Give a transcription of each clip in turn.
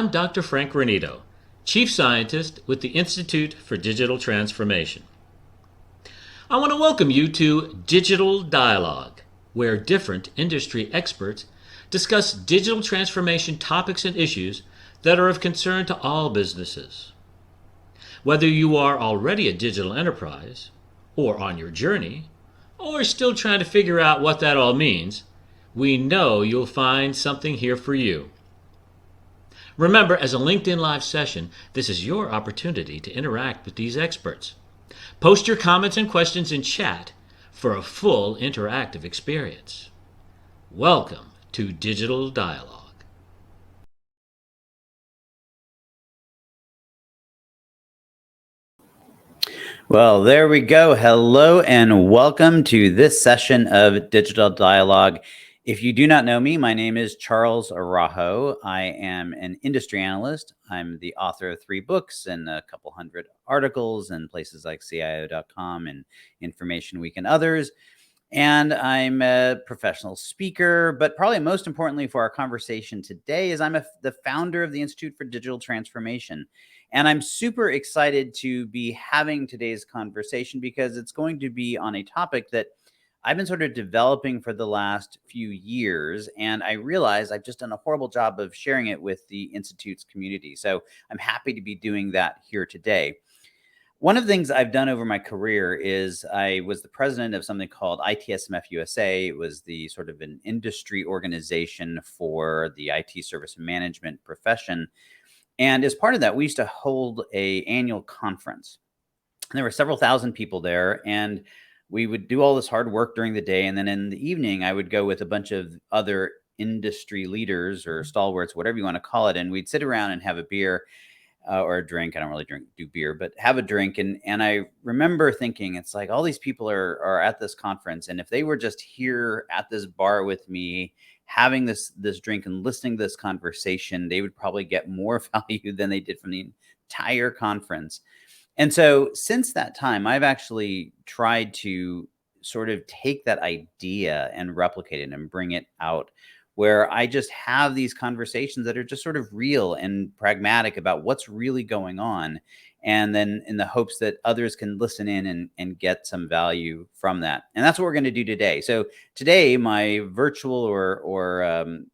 I'm Dr. Frank Granito, Chief Scientist with the Institute for Digital Transformation. I want to welcome you to Digital Dialogue, where different industry experts discuss digital transformation topics and issues that are of concern to all businesses. Whether you are already a digital enterprise, or on your journey, or still trying to figure out what that all means, we know you'll find something here for you. Remember, as a LinkedIn Live session, this is your opportunity to interact with these experts. Post your comments and questions in chat for a full interactive experience. Welcome to Digital Dialogue. Well, there we go. Hello and welcome to this session of Digital Dialogue. If you do not know me, my name is 𝗗𝗶𝗴𝗶𝘁. I am an industry analyst. I'm the author of 3 books and a couple hundred articles in places like CIO.com and Information Week and others. And I'm a professional speaker, but probably most importantly for our conversation today is I'm the founder of the Institute for Digital Transformation. And I'm super excited to be having today's conversation because it's going to be on a topic that I've been sort of developing for the last few years, and I realize I've just done a horrible job of sharing it with the Institute's community. So I'm happy to be doing that here today. One of the things I've done over my career is I was the president of something called ITSMF USA. It was the sort of an industry organization for the IT service management profession. And as part of that, we used to hold an annual conference. And there were several thousand people there, and we would do all this hard work during the day. And then in the evening, I would go with a bunch of other industry leaders or stalwarts, whatever you want to call it. And we'd sit around and have a beer or a drink. I don't really do beer, but have a drink. And I remember thinking, it's like all these people are at this conference. And if they were just here at this bar with me, having this drink and listening to this conversation, they would probably get more value than they did from the entire conference. And so since that time, I've actually tried to sort of take that idea and replicate it and bring it out where I just have these conversations that are just sort of real and pragmatic about what's really going on. And then in the hopes that others can listen in and get some value from that. And that's what we're going to do today. So today, my virtual or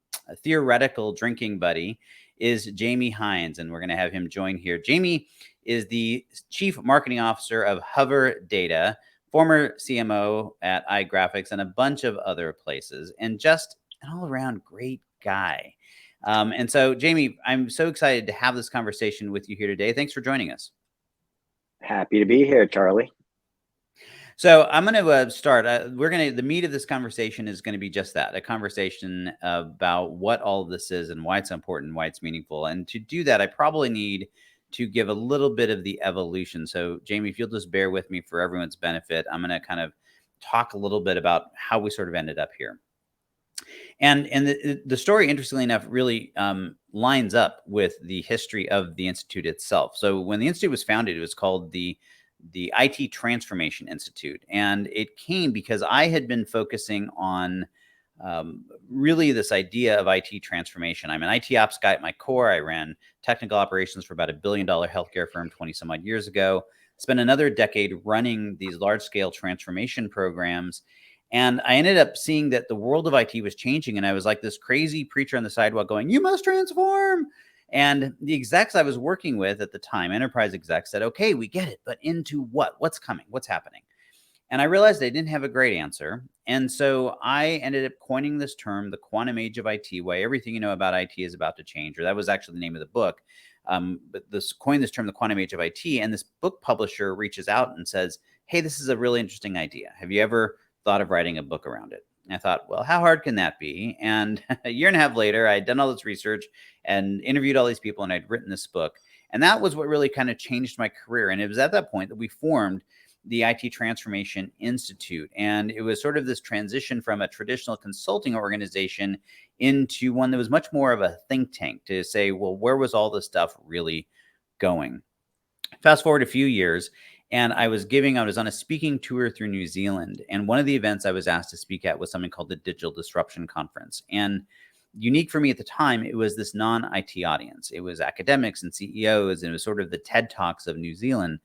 theoretical drinking buddy is Jamey Heinze, and we're going to have him join here. Jamey is the Chief Marketing Officer of 𝗗𝗶𝗴𝗶𝗁, former CMO at iGraphics and a bunch of other places, and just an all-around great guy. And so, Jamey, I'm so excited to have this conversation with you here today. Thanks for joining us. Happy to be here, Charlie. So I'm going to start. The meat of this conversation is going to be just that, a conversation about what all of this is and why it's important, why it's meaningful. And to do that, I probably need to give a little bit of the evolution. So Jamey, if you'll just bear with me for everyone's benefit, I'm going to kind of talk a little bit about how we sort of ended up here. And the story, interestingly enough, really lines up with the history of the Institute itself. So when the Institute was founded, it was called the IT Transformation Institute. And it came because I had been focusing on really this idea of IT transformation. I'm an IT ops guy at my core. I ran technical operations for about $1 billion healthcare firm 20 some odd years ago. Spent another decade running these large-scale transformation programs. And I ended up seeing that the world of IT was changing. And I was like this crazy preacher on the sidewalk going, you must transform. And the execs I was working with at the time, enterprise execs, said, okay, we get it. But into what? What's coming? What's happening? And I realized I didn't have a great answer. And so I ended up coining this term, the quantum age of IT, why everything you know about IT is about to change. Or that was actually the name of the book. But coined this term, the quantum age of IT. And this book publisher reaches out and says, hey, this is a really interesting idea. Have you ever thought of writing a book around it? And I thought, well, how hard can that be? And a year and a half later, I'd done all this research and interviewed all these people, and I'd written this book. And that was what really kind of changed my career. And it was at that point that we formed the IT Transformation Institute. And it was sort of this transition from a traditional consulting organization into one that was much more of a think tank to say, well, where was all this stuff really going? Fast forward a few years, and I was on a speaking tour through New Zealand. And one of the events I was asked to speak at was something called the Digital Disruption Conference. And unique for me at the time, it was this non-IT audience. It was academics and CEOs, and it was sort of the TED Talks of New Zealand.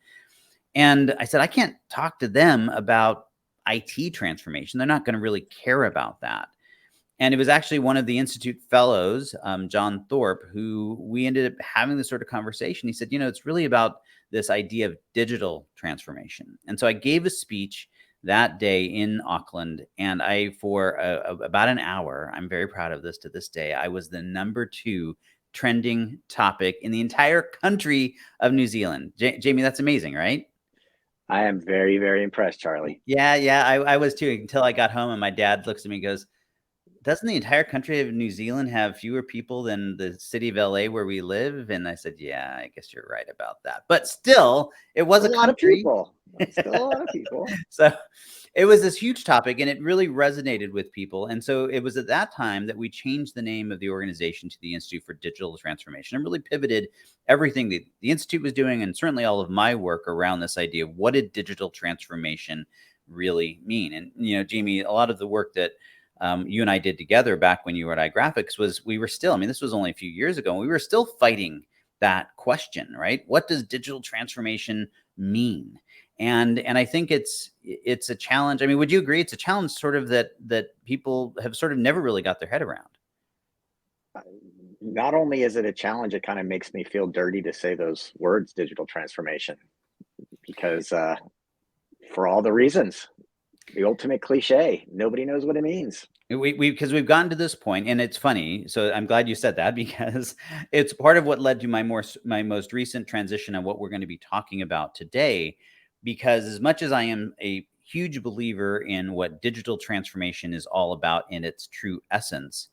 And I said, I can't talk to them about IT transformation. They're not going to really care about that. And it was actually one of the Institute fellows, John Thorpe, who we ended up having this sort of conversation. He said, it's really about this idea of digital transformation. And so I gave a speech that day in Auckland, and for about an hour, I'm very proud of this to this day, I was the #2 trending topic in the entire country of New Zealand. Jamey, that's amazing, right? I am very, very impressed, Charlie. Yeah, I was too, until I got home and my dad looks at me and goes, doesn't the entire country of New Zealand have fewer people than the city of LA where we live? And I said, yeah, I guess you're right about that. But still, it was a lot of country. people. Still a lot of people. So it was this huge topic, and it really resonated with people. And so it was at that time that we changed the name of the organization to the Institute for Digital Transformation, and really pivoted everything that the Institute was doing, and certainly all of my work, around this idea of what did digital transformation really mean. And, Jamey, a lot of the work that you and I did together back when you were at iGraphics we were still, this was only a few years ago, and we were still fighting that question, right? What does digital transformation mean? And I think it's a challenge. Would you agree it's a challenge sort of that people have sort of never really got their head around? Not only is it a challenge, it kind of makes me feel dirty to say those words, digital transformation, because for all the reasons. The ultimate cliche. Nobody knows what it means. Because we've gotten to this point, and it's funny. So I'm glad you said that, because it's part of what led to my most recent transition of what we're going to be talking about today. Because as much as I am a huge believer in what digital transformation is all about in its true essence,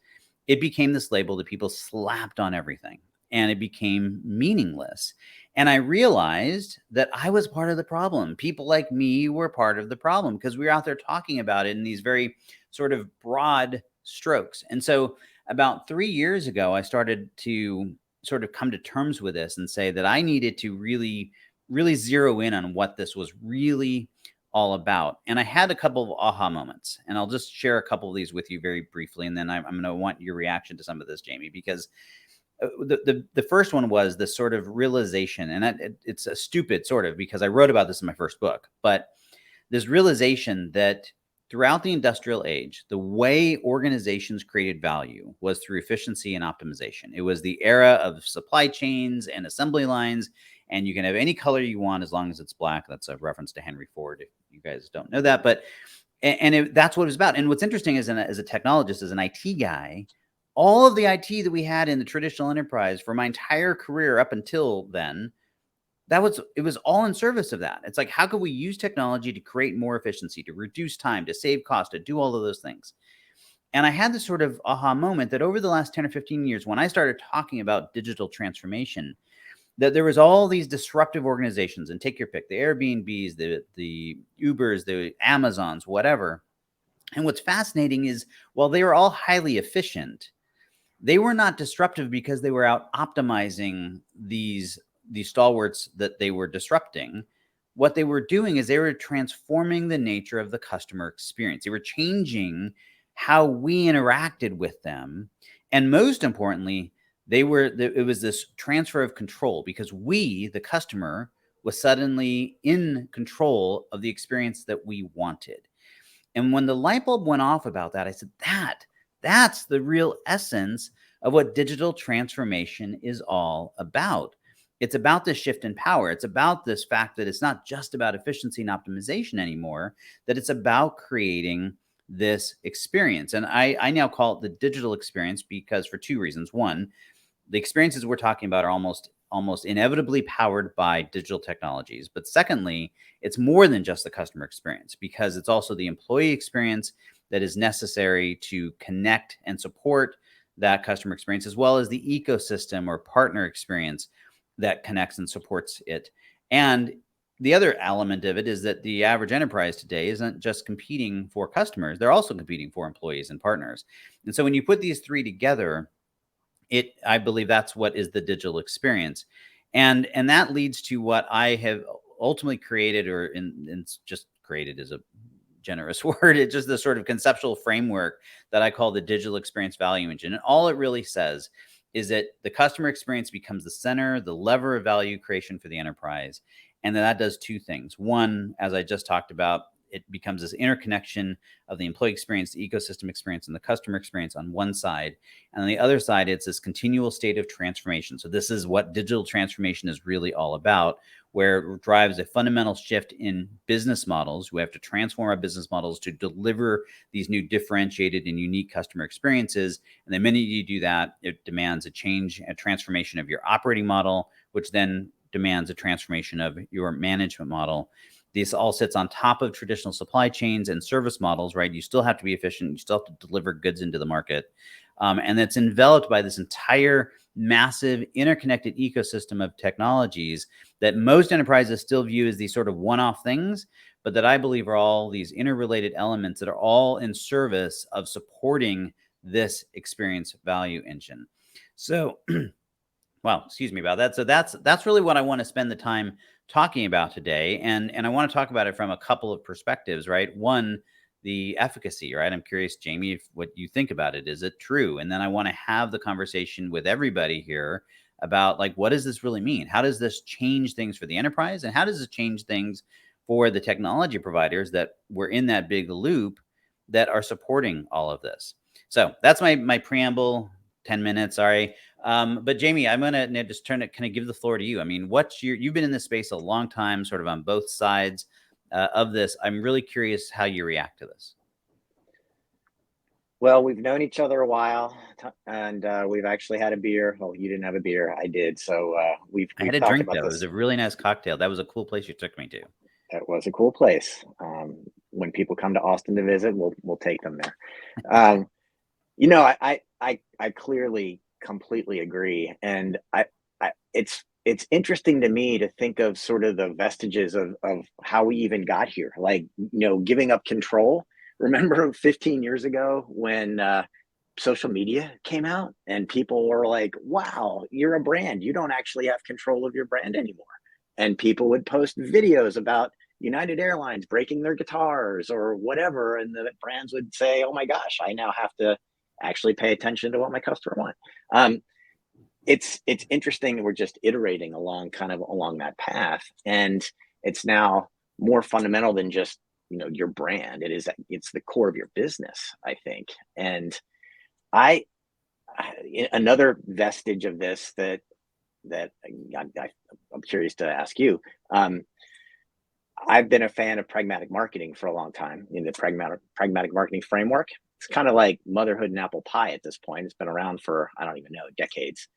it became this label that people slapped on everything, and it became meaningless. And I realized that I was part of the problem. People like me were part of the problem, because we were out there talking about it in these very sort of broad strokes. And so about 3 years ago, I started to sort of come to terms with this and say that I needed to really, really zero in on what this was really all about. And I had a couple of aha moments, and I'll just share a couple of these with you very briefly. And then I'm going to want your reaction to some of this, Jamey, because the first one was this sort of realization, and it's a stupid sort of, because I wrote about this in my first book, but this realization that throughout the industrial age, the way organizations created value was through efficiency and optimization. It was the era of supply chains and assembly lines, and you can have any color you want as long as it's black. That's a reference to Henry Ford, if you guys don't know that, but that's what it was about. And what's interesting is, as a technologist, as an IT guy, all of the IT that we had in the traditional enterprise for my entire career up until then, it was all in service of that. It's like, how could we use technology to create more efficiency, to reduce time, to save cost, to do all of those things? And I had this sort of aha moment that over the last 10 or 15 years, when I started talking about digital transformation, that there was all these disruptive organizations, and take your pick, the Airbnbs, the Ubers, the Amazons, whatever. And what's fascinating is, while they were all highly efficient, they were not disruptive because they were out optimizing these stalwarts that they were disrupting. What they were doing is they were transforming the nature of the customer experience. They were changing how we interacted with them. And most importantly, it was this transfer of control, because we, the customer, was suddenly in control of the experience that we wanted. And when the light bulb went off about that, I said, that's the real essence of what digital transformation is all about. It's about this shift in power. It's about this fact that it's not just about efficiency and optimization anymore, that it's about creating this experience. And I now call it the digital experience, because for two reasons. One, the experiences we're talking about are almost inevitably powered by digital technologies. But secondly, it's more than just the customer experience, because it's also the employee experience that is necessary to connect and support that customer experience, as well as the ecosystem or partner experience that connects and supports it. And the other element of it is that the average enterprise today isn't just competing for customers, they're also competing for employees and partners. And so when you put these three together, I believe that's what is the digital experience. And that leads to what I have ultimately created, and just created is a generous word. It's just the sort of conceptual framework that I call the digital experience value engine. And all it really says is that the customer experience becomes the center, the lever of value creation for the enterprise. And then that does two things. One, as I just talked about, it becomes this interconnection of the employee experience, the ecosystem experience, and the customer experience on one side. And on the other side, it's this continual state of transformation. So this is what digital transformation is really all about, where it drives a fundamental shift in business models. We have to transform our business models to deliver these new differentiated and unique customer experiences. And the minute you do that, it demands a change, a transformation of your operating model, which then demands a transformation of your management model. This all sits on top of traditional supply chains and service models, right? You still have to be efficient. You still have to deliver goods into the market. And it's enveloped by this entire massive interconnected ecosystem of technologies that most enterprises still view as these sort of one-off things, but that I believe are all these interrelated elements that are all in service of supporting this experience value engine. So, well, excuse me about that. So that's really what I want to spend the time talking about today. And I want to talk about it from a couple of perspectives, right? One, the efficacy, right? I'm curious, Jamey, what you think about it. Is it true? And then I want to have the conversation with everybody here about, like, what does this really mean? How does this change things for the enterprise? And how does it change things for the technology providers that were in that big loop that are supporting all of this? So that's my preamble, 10 minutes, sorry. But Jamey, I'm going to just kind of give the floor to you. I mean, you've been in this space a long time, sort of on both sides of this. I'm really curious how you react to this. Well, we've known each other a while, and we've actually had a beer. Well, you didn't have a beer, I did. So we've I had a talked drink, about though. It this. was a really nice cocktail. That was a cool place you took me to. It was a cool place. When people come to Austin to visit, we'll take them there. You know, I clearly completely agree, and it's interesting to me to think of sort of the vestiges of how we even got here. Like, you know, giving up control. Remember 15 years ago when social media came out and people were like, wow, you're a brand. You don't actually have control of your brand anymore. And people would post videos about United Airlines breaking their guitars or whatever. And the brands would say, oh my gosh, I now have to actually pay attention to what my customer wants. It's interesting. We're just iterating along that path. And it's now more fundamental than just, you know, your brand. It's the core of your business, I think. And another vestige of this that I'm curious to ask you. I've been a fan of pragmatic marketing for a long time, in the pragmatic marketing framework. It's kind of like motherhood and apple pie at this point. It's been around for, I don't even know, decades.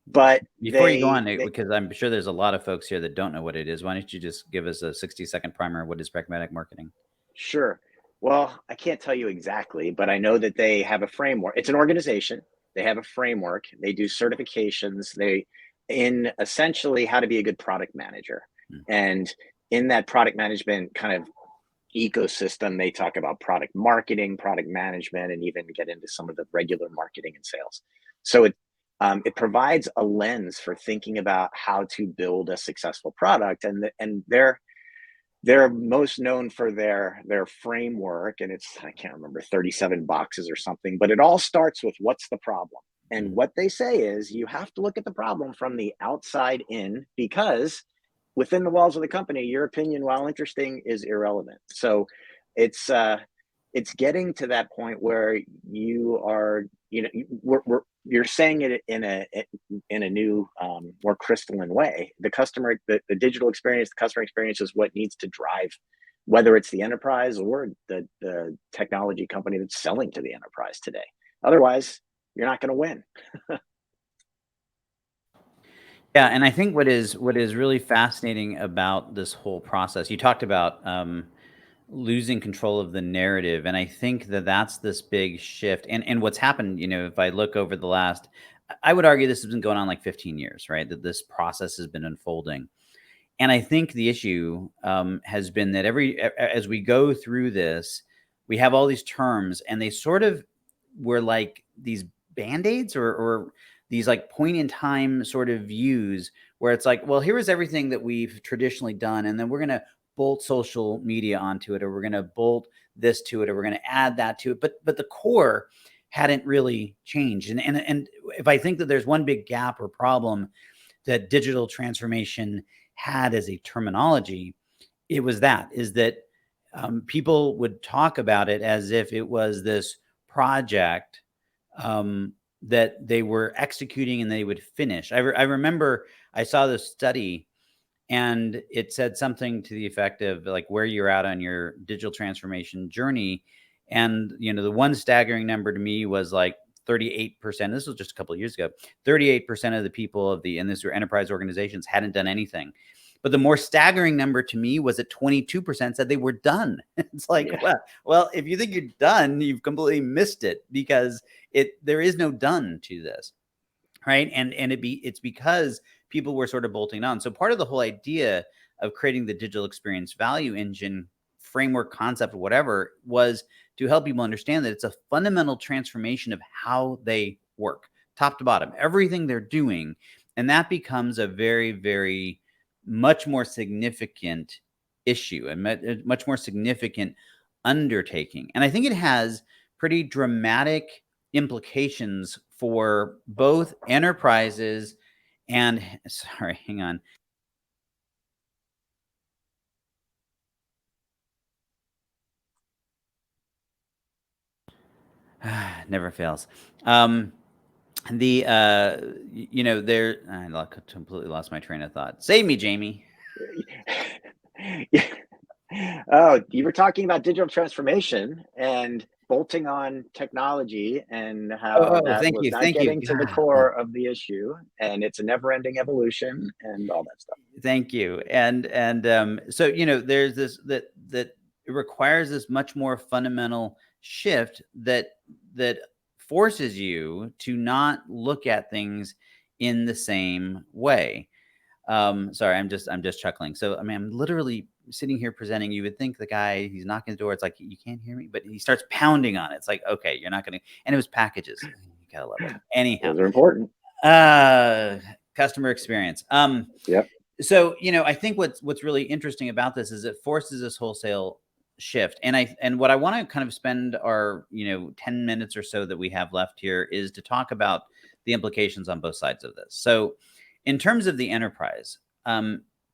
But before you go on, because I'm sure there's a lot of folks here that don't know what it is, why don't you just give us a 60-second primer? What is pragmatic marketing? Sure. Well, I can't tell you exactly, but I know that they have a framework. It's an organization. They have a framework. They do certifications. In essentially how to be a good product manager. And in that product management kind of ecosystem, they talk about product marketing, product management, and even get into some of the regular marketing and sales. So it provides a lens for thinking about how to build a successful product. And they're most known for their framework, and I can't remember, 37 boxes or something, but it all starts with what's the problem. And what they say is you have to look at the problem from the outside in, because within the walls of the company, your opinion, while interesting, is irrelevant. So it's getting to that point where you are, you know, you're saying it in a new, more crystalline way. The digital experience, the customer experience is what needs to drive, whether it's the enterprise or the technology company that's selling to the enterprise today. Otherwise, you're not going to win. Yeah, and I think what is really fascinating about this whole process, you talked about losing control of the narrative, and I think that's this big shift. And what's happened, you know, if I look over the last, I would argue this has been going on like 15 years, right? That this process has been unfolding. And I think the issue has been that as we go through this, we have all these terms, and they sort of were like these band-aids or these like point in time sort of views where it's like, well, here is everything that we've traditionally done, and then we're going to bolt social media onto it, or we're going to bolt this to it, or we're going to add that to it. But the core hadn't really changed. And if I think that there's one big gap or problem that digital transformation had as a terminology, it was that people would talk about it as if it was this project that they were executing and they would finish. I remember I saw this study, and it said something to the effect of like where you're at on your digital transformation journey. And, the one staggering number to me was like 38%. This was just a couple of years ago. 38% of the people and these were enterprise organizations, hadn't done anything. But the more staggering number to me was that 22% said they were done. It's like, well, if you think you're done, you've completely missed it, because there is no done to this, right? And it's because people were sort of bolting on. So part of the whole idea of creating the digital experience value engine framework, concept, whatever, was to help people understand that it's a fundamental transformation of how they work, top to bottom, everything they're doing. And that becomes a very, very much more significant issue and much more significant undertaking. And I think it has pretty dramatic implications for both enterprises and, sorry, hang on. Never fails. I completely lost my train of thought. Save me, Jamey. Oh, you were talking about digital transformation and bolting on technology and how that was not getting to the core of the issue, and it's a never-ending evolution and all that stuff. Thank you. And so there's this that it requires this much more fundamental shift that forces you to not look at things in the same way. Sorry, I'm just chuckling. So I mean, I'm literally sitting here presenting. You would think the guy, he's knocking the door, it's like, you can't hear me, but he starts pounding on it. It's like, okay, you're not gonna. And it was packages. You gotta love it. Anyhow, those are important. Customer experience. Yep. So I think what's really interesting about this is it forces this wholesale shift. And what I want to kind of spend our 10 minutes or so that we have left here is to talk about the implications on both sides of this. So in terms of the enterprise,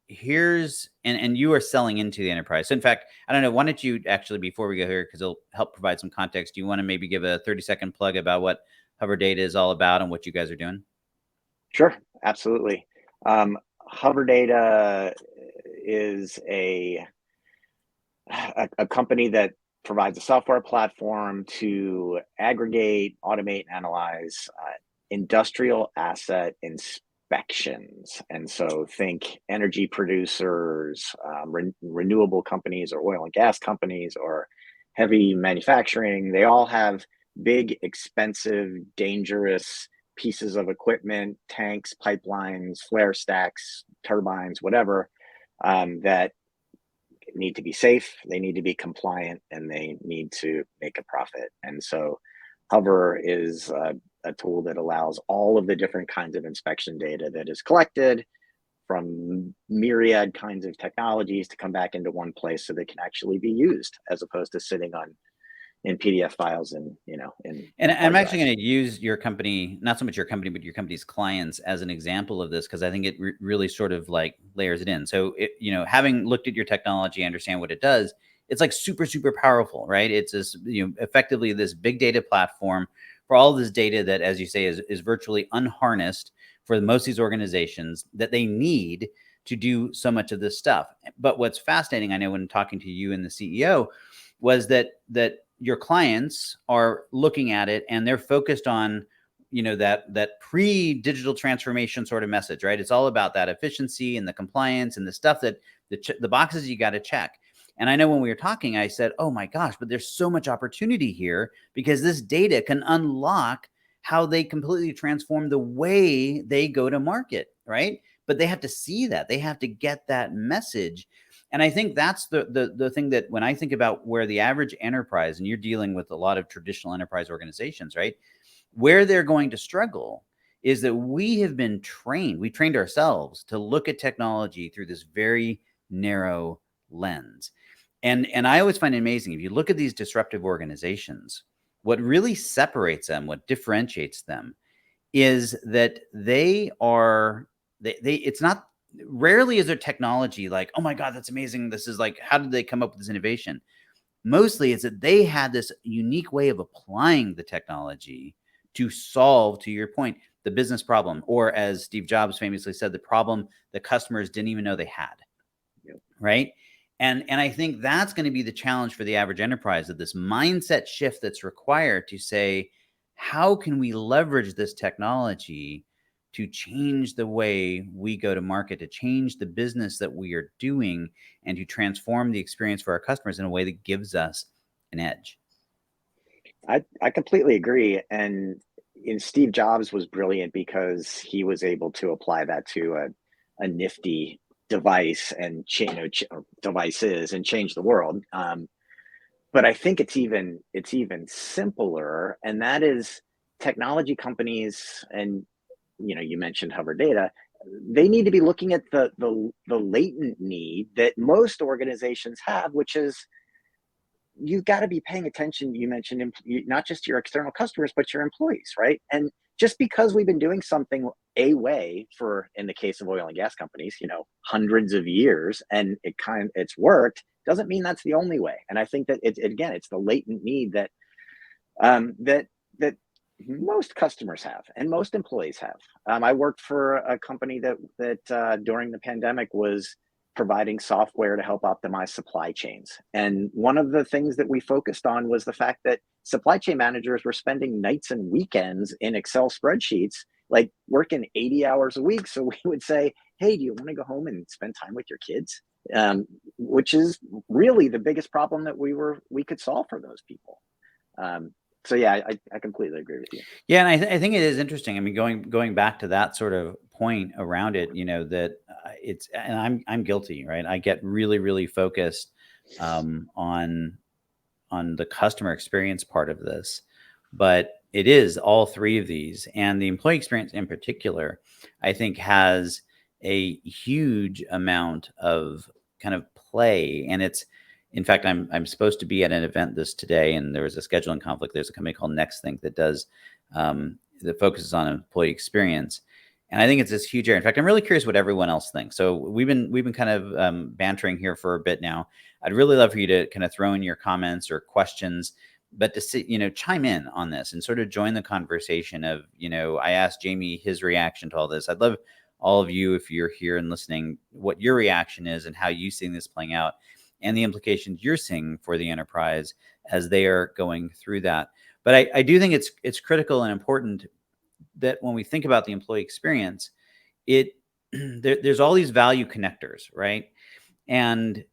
here's and you are selling into the enterprise. So in fact, I don't know, why don't you actually, before we go here, because it'll help provide some context, do you want to maybe give a 30-second plug about what Hover Data is all about and what you guys are doing? Sure, absolutely. Hover Data is a company that provides a software platform to aggregate, automate, and analyze industrial asset inspections. And so think energy producers, renewable companies, or oil and gas companies, or heavy manufacturing. They all have big, expensive, dangerous pieces of equipment, tanks, pipelines, flare stacks, turbines, whatever, that need to be safe, they need to be compliant, and they need to make a profit. And so Hover is a tool that allows all of the different kinds of inspection data that is collected from myriad kinds of technologies to come back into one place so they can actually be used, as opposed to sitting in PDF files and I'm actually going to use your company, not so much your company, but your company's clients as an example of this, because I think it really sort of like layers it in. So having looked at your technology, understand what it does, it's like super, super powerful, right? It's this, effectively this big data platform for all this data that, as you say, is virtually unharnessed for most of these organizations that they need to do so much of this stuff. But what's fascinating, I know, when talking to you and the CEO, was that your clients are looking at it and they're focused on, that pre-digital transformation sort of message, right? It's all about that efficiency and the compliance and the stuff that the boxes you got to check. And I know when we were talking, I said, oh my gosh, but there's so much opportunity here, because this data can unlock how they completely transform the way they go to market, right? But they have to see that. They have to get that message. And I think that's the thing that when I think about where the average enterprise, and you're dealing with a lot of traditional enterprise organizations, right? Where they're going to struggle is that we have been trained, we trained ourselves to look at technology through this very narrow lens. And I always find it amazing. If you look at these disruptive organizations, what really separates them, what differentiates them, is that they it's not, rarely is their technology like, oh my God, that's amazing. This is like, how did they come up with this innovation? Mostly it's that they had this unique way of applying the technology to solve, to your point, the business problem, or as Steve Jobs famously said, the problem the customers didn't even know they had. Yep. Right. And I think that's going to be the challenge for the average enterprise, of this mindset shift that's required to say, how can we leverage this technology to change the way we go to market, to change the business that we are doing, and to transform the experience for our customers in a way that gives us an edge? I completely agree. And Steve Jobs was brilliant because he was able to apply that to a nifty device and devices and change the world. But I think it's even simpler, and that is technology companies, and you mentioned hover data. They need to be looking at the latent need that most organizations have, which is, you got to be paying attention. You mentioned not just your external customers, but your employees, right? And just because we've been doing something a way for, in the case of oil and gas companies, hundreds of years, and it's worked, doesn't mean that's the only way. And I think that it's the latent need that that most customers have and most employees have. I worked for a company that during the pandemic was providing software to help optimize supply chains. And one of the things that we focused on was the fact that supply chain managers were spending nights and weekends in Excel spreadsheets, like working 80 hours a week. So we would say, hey, do you want to go home and spend time with your kids? Which is really the biggest problem that we could solve for those people. So yeah, I completely agree with you. Yeah, and I think it is interesting. I mean, going back to that sort of point around it, that it's, and I'm guilty, right? I get really, really focused on the customer experience part of this, but it is all three of these, and the employee experience in particular, I think, has a huge amount of kind of play. And it's, in fact, I'm supposed to be at an event today, and there was a scheduling conflict. There's a company called NextThink that does that focuses on employee experience, and I think it's this huge area. In fact, I'm really curious what everyone else thinks. So we've been kind of bantering here for a bit now. I'd really love for you to kind of throw in your comments or questions, but to see, chime in on this and sort of join the conversation of, I asked Jamey his reaction to all this. I'd love all of you, if you're here and listening, what your reaction is and how you see this playing out, and the implications you're seeing for the enterprise as they are going through that. But I do think it's critical and important that when we think about the employee experience, there's all these value connectors, right? And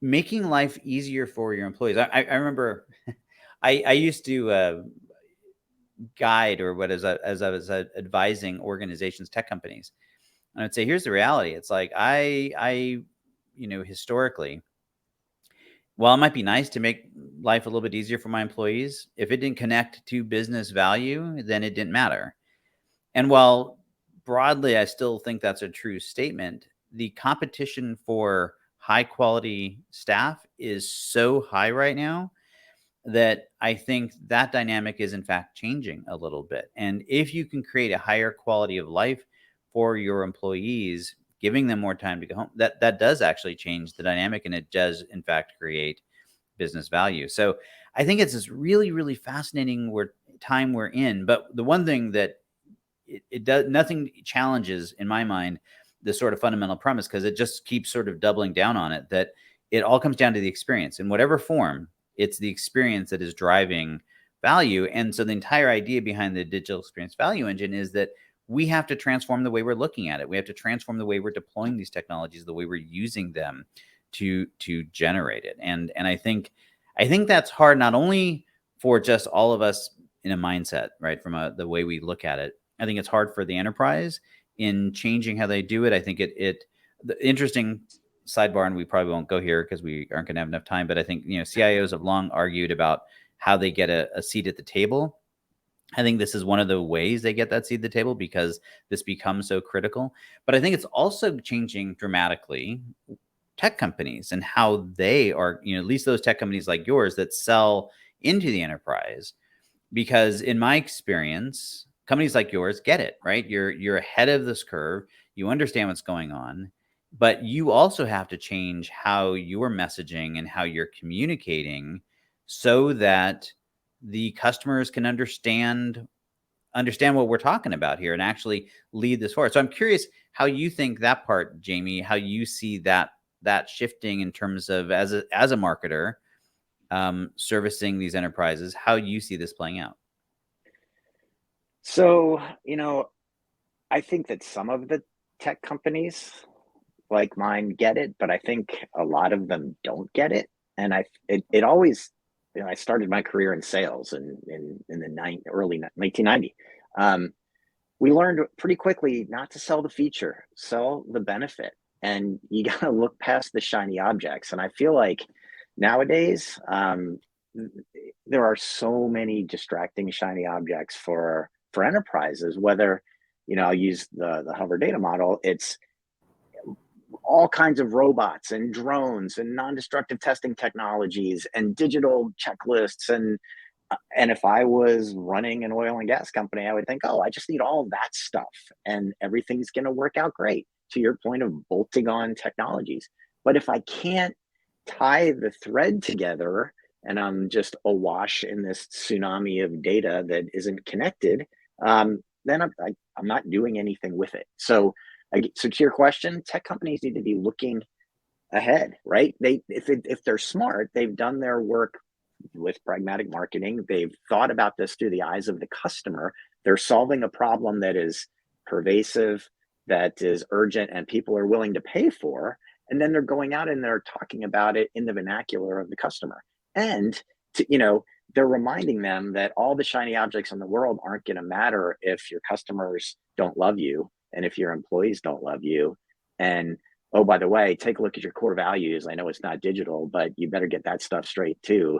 making life easier for your employees. I remember I used to guide, or as I was advising organizations, tech companies, and I'd say, here's the reality. It's like I historically, while it might be nice to make life a little bit easier for my employees, if it didn't connect to business value, then it didn't matter. And while broadly, I still think that's a true statement, the competition for high quality staff is so high right now that I think that dynamic is in fact changing a little bit. And if you can create a higher quality of life for your employees, giving them more time to go home, that does actually change the dynamic, and it does in fact create business value. So I think it's this really, really fascinating time we're in. But the one thing that it does, nothing challenges in my mind the sort of fundamental premise, because it just keeps sort of doubling down on it, that it all comes down to the experience in whatever form. It's the experience that is driving value. And so the entire idea behind the digital experience value engine is that we have to transform the way we're looking at it. We have to transform the way we're deploying these technologies, the way we're using them to generate it. And I think that's hard, not only for just all of us in a mindset, right, from the way we look at it. I think it's hard for the enterprise in changing how they do it. I think the interesting sidebar, and we probably won't go here because we aren't going to have enough time, but I think, CIOs have long argued about how they get a seat at the table. I think this is one of the ways they get that seat at the table, because this becomes so critical. But I think it's also changing dramatically tech companies and how they are, at least those tech companies like yours that sell into the enterprise. Because in my experience, companies like yours get it, right? You're ahead of this curve. You understand what's going on, but you also have to change how you're messaging and how you're communicating so that the customers can understand what we're talking about here and actually lead this forward. So I'm curious how you think that part, Jamey, how you see that shifting in terms of as a marketer, servicing these enterprises, how you see this playing out. So, I think that some of the tech companies like mine get it, but I think a lot of them don't get it. And it always, I started my career in sales in the early 1990. We learned pretty quickly not to sell the feature, sell the benefit. And you got to look past the shiny objects. And I feel like nowadays, there are so many distracting shiny objects for enterprises, whether, I'll use the hover data model. It's all kinds of robots and drones and non-destructive testing technologies and digital checklists. And if I was running an oil and gas company, I would think, oh, I just need all of that stuff and everything's going to work out great, to your point of bolting on technologies. But if I can't tie the thread together and I'm just awash in this tsunami of data that isn't connected, then I'm not doing anything with it. So to your question, tech companies need to be looking ahead, right? If they're smart, they've done their work with pragmatic marketing. They've thought about this through the eyes of the customer. They're solving a problem that is pervasive, that is urgent, and people are willing to pay for. And then they're going out and they're talking about it in the vernacular of the customer. And they're reminding them that all the shiny objects in the world aren't going to matter if your customers don't love you and if your employees don't love you. And oh, by the way, take a look at your core values. I know it's not digital, but you better get that stuff straight too,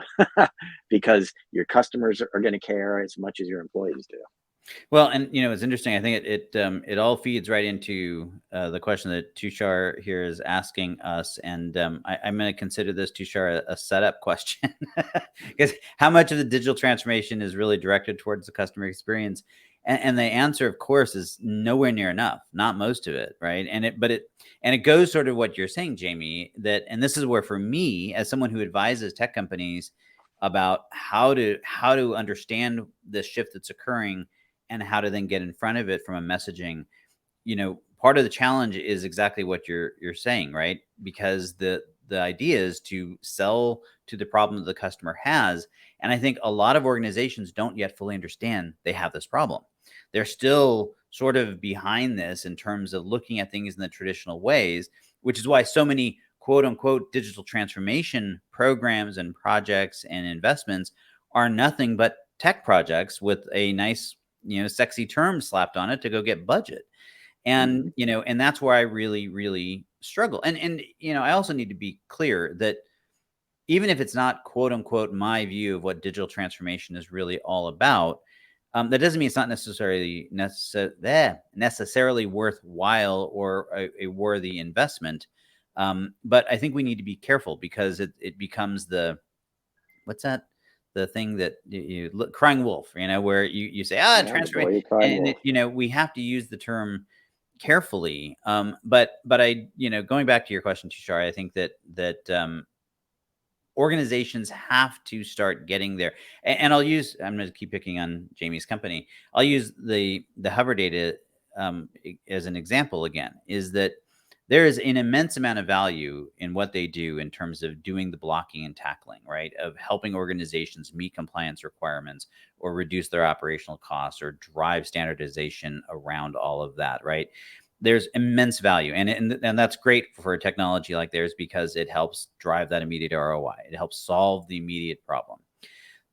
because your customers are going to care as much as your employees do. Well, and it's interesting. I think it all feeds right into the question that Tushar here is asking us, and I'm going to consider this, Tushar, a setup question, because how much of the digital transformation is really directed towards the customer experience? And the answer, of course, is nowhere near enough. Not most of it, right? And it goes sort of what you're saying, Jamey. And this is where, for me, as someone who advises tech companies about how to understand the shift that's occurring and how to then get in front of it from a messaging, part of the challenge is exactly what you're saying, right? Because the idea is to sell to the problem that the customer has. And I think a lot of organizations don't yet fully understand they have this problem. They're still sort of behind this in terms of looking at things in the traditional ways, which is why so many quote unquote digital transformation programs and projects and investments are nothing but tech projects with a nice, sexy term slapped on it to go get budget. And, and that's where I really, really struggle. And, I also need to be clear that even if it's not quote unquote my view of what digital transformation is really all about, that doesn't mean it's not necessarily worthwhile or a worthy investment. But I think we need to be careful because it becomes the thing that you look, crying wolf, where you say, transformation, and we have to use the term carefully. But I, going back to your question, Tushar, I think that organizations have to start getting there. And I'm going to keep picking on Jamey's company. I'll use the hover data as an example again, is that there is an immense amount of value in what they do in terms of doing the blocking and tackling, right? Of helping organizations meet compliance requirements or reduce their operational costs or drive standardization around all of that, right? There's immense value. And that's great for a technology like theirs because it helps drive that immediate ROI. It helps solve the immediate problem.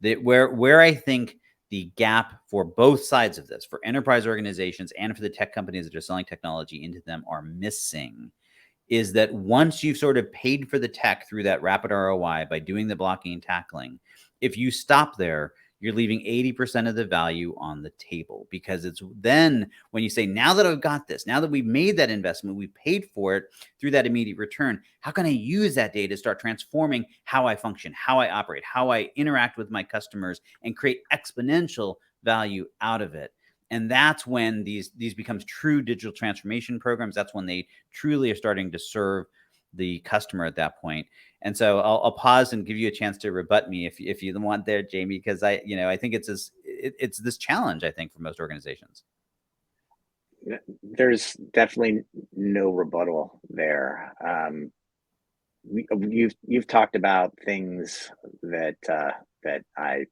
Where I think the gap for both sides of this, for enterprise organizations and for the tech companies that are selling technology into them are missing, is that once you've sort of paid for the tech through that rapid ROI by doing the blocking and tackling, if you stop there, you're leaving 80% of the value on the table, because it's then when you say, now that I've got this, now that we've made that investment, we paid for it through that immediate return, how can I use that data to start transforming how I function, how I operate, how I interact with my customers, and create exponential value out of it? And that's when these becomes true digital transformation programs. That's when they truly are starting to serve the customer at that point. And so I'll pause and give you a chance to rebut me if you want there, Jamey, because I think it's this challenge, I think, for most organizations. There's definitely no rebuttal there. You've talked about things that I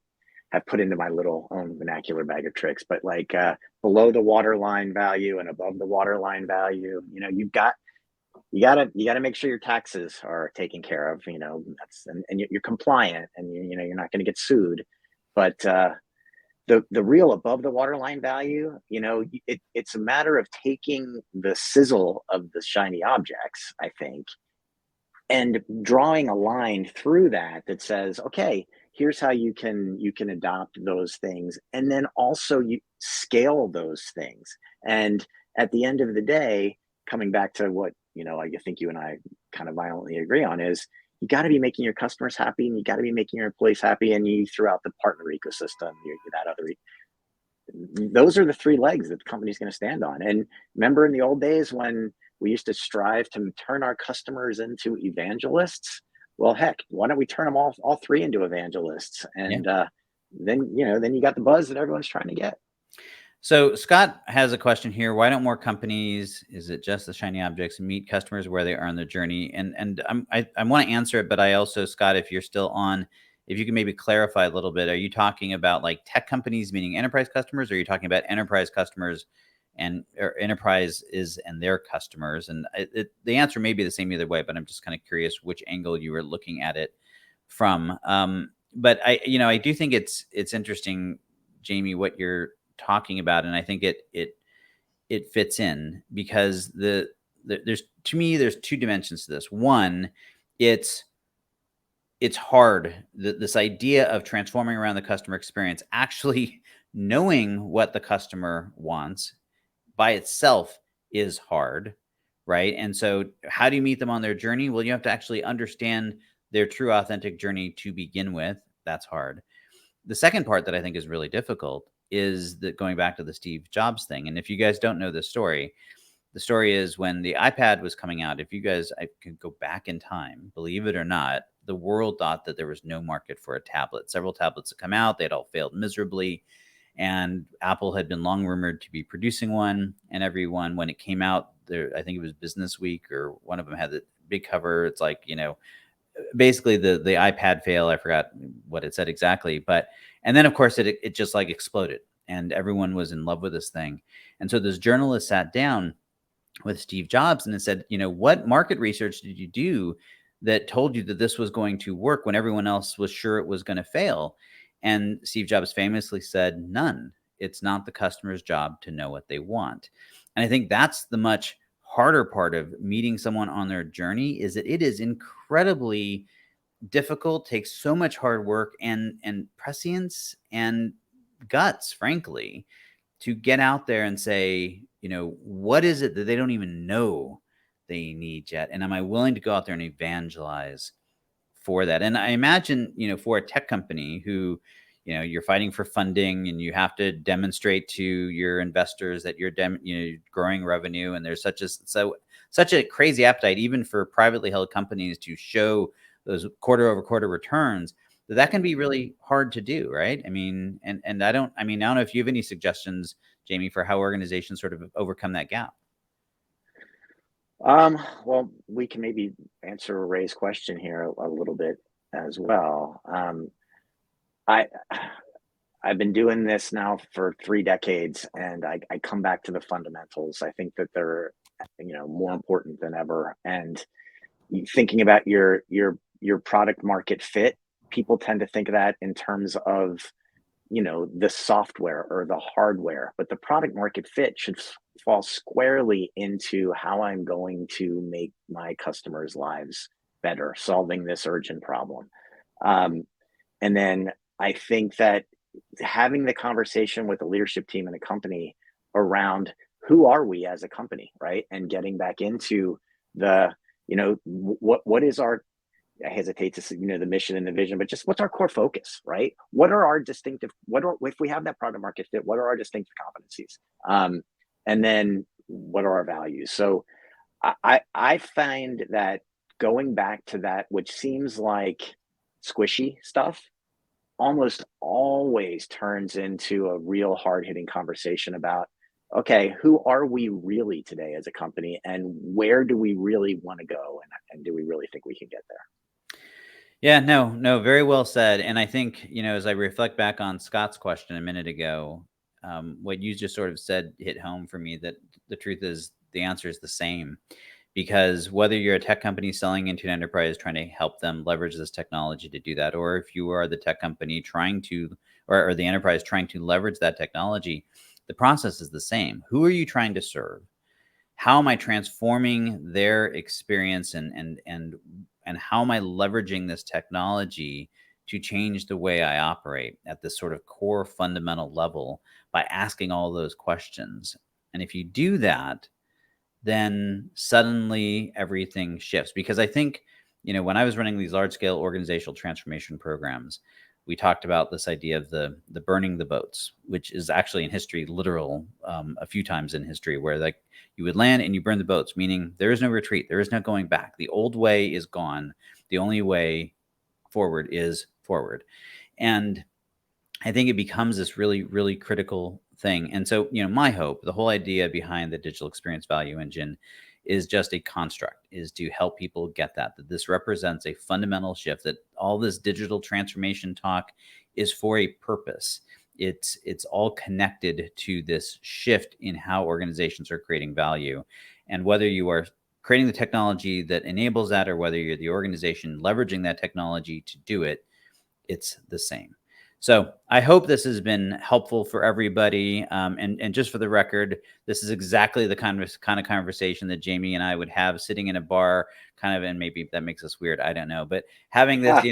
have put into my little own vernacular bag of tricks, but like below the waterline value and above the waterline value, you got to make sure your taxes are taken care of, and you're compliant, and you're not going to get sued. But the real above the waterline value, it's a matter of taking the sizzle of the shiny objects, I think, and drawing a line through that says, okay, here's how you can adopt those things, and then also you scale those things. And at the end of the day, coming back to what I think you and I kind of violently agree on, is you got to be making your customers happy, and you got to be making your employees happy, and you throw out the partner ecosystem, those are the three legs that the company's going to stand on. And remember in the old days when we used to strive to turn our customers into evangelists? Well, heck, why don't we turn them all three into evangelists? And then you got the buzz that everyone's trying to get. So Scott has a question here. Why don't more companies, is it just the shiny objects, meet customers where they are in their journey? And I want to answer it, but I also, Scott, if you're still on, if you can maybe clarify a little bit, are you talking about like tech companies, meaning enterprise customers, or are you talking about enterprise customers or enterprises and their customers? And the answer may be the same either way, but I'm just kind of curious which angle you were looking at it from. But I do think it's interesting, Jamey, what you're talking about, and I think it fits in, because there's two dimensions to this. One, it's hard, this idea of transforming around the customer experience, actually knowing what the customer wants by itself is hard, right? And so how do you meet them on their journey? Well, you have to actually understand their true authentic journey to begin with. That's hard. The second part that I think is really difficult is that, going back to the Steve Jobs thing. And if you guys don't know this story, the story is when the iPad was coming out, if you guys, I could go back in time, believe it or not, the world thought that there was no market for a tablet. Several tablets had come out. They'd all failed miserably. And Apple had been long rumored to be producing one. And everyone, when it came out, I think it was Business Week, or one of them had the big cover. It's like, basically the iPad fail. I forgot what it said exactly. And then, of course, it just like exploded. And everyone was in love with this thing. And so this journalist sat down with Steve Jobs and it said, what market research did you do that told you that this was going to work when everyone else was sure it was going to fail? And Steve Jobs famously said, none. It's not the customer's job to know what they want. And I think that's the much harder part of meeting someone on their journey, is that it is incredibly difficult, takes so much hard work and prescience and guts, frankly, to get out there and say, what is it that they don't even know they need yet? And am I willing to go out there and evangelize for that? And I imagine, for a tech company who, you're fighting for funding and you have to demonstrate to your investors that you're growing revenue, and there's such a crazy appetite, even for privately held companies, to show those quarter over quarter returns, that can be really hard to do, right? I mean, and I don't know if you have any suggestions, Jamey, for how organizations sort of overcome that gap. Well, we can maybe answer Ray's question here a little bit as well. I've been doing this now for 3 decades, and I come back to the fundamentals. I think that they're, more important than ever. And thinking about your product market fit, people tend to think of that in terms of, the software or the hardware, but the product market fit should fall squarely into how I'm going to make my customers' lives better, solving this urgent problem. And then I think that, having the conversation with the leadership team and a company around who are we as a company, right? And getting back into the, what is our, I hesitate to say, the mission and the vision, but just what's our core focus, right? What are our distinctive, if we have that product market fit, what are our distinctive competencies? And then what are our values? So I find that going back to that, which seems like squishy stuff, almost always turns into a real hard-hitting conversation about, okay, who are we really today as a company, and where do we really want to go, and do we really think we can get there? Yeah, no, very well said. And I think, as I reflect back on Scott's question a minute ago, what you just sort of said hit home for me, that the truth is the answer is the same. Because whether you're a tech company selling into an enterprise, trying to help them leverage this technology to do that, or if you are the tech company trying to, or the enterprise trying to leverage that technology, the process is the same. Who are you trying to serve? How am I transforming their experience, and how am I leveraging this technology to change the way I operate at this sort of core fundamental level by asking all those questions? And if you do that, then suddenly everything shifts. Because I think, when I was running these large scale organizational transformation programs, we talked about this idea of the burning the boats, which is actually in history literal, a few times in history, where like you would land and you burn the boats, meaning there is no retreat. There is no going back. The old way is gone. The only way forward is forward. And I think it becomes this really, really critical thing. And so, my hope, the whole idea behind the digital experience value engine is just a construct, is to help people get that this represents a fundamental shift, that all this digital transformation talk is for a purpose. It's all connected to this shift in how organizations are creating value. And whether you are creating the technology that enables that, or whether you're the organization leveraging that technology to do it, it's the same. So I hope this has been helpful for everybody. And just for the record, this is exactly the kind of conversation that Jamey and I would have sitting in a bar, and maybe that makes us weird, I don't know, but having this,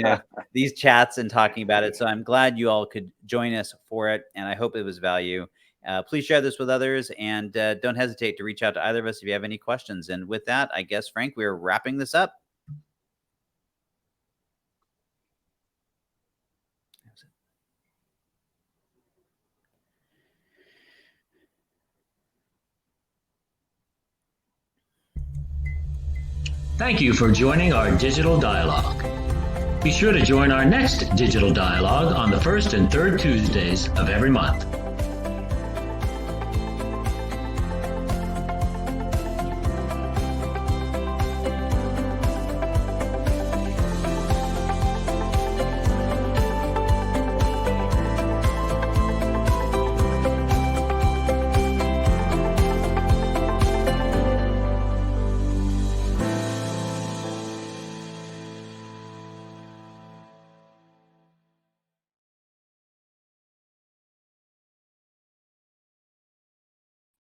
these chats and talking about it. So I'm glad you all could join us for it, and I hope it was value. Please share this with others, and don't hesitate to reach out to either of us if you have any questions. And with that, I guess, Frank, we're wrapping this up. Thank you for joining our digital dialogue. Be sure to join our next digital dialogue on the first and third Tuesdays of every month.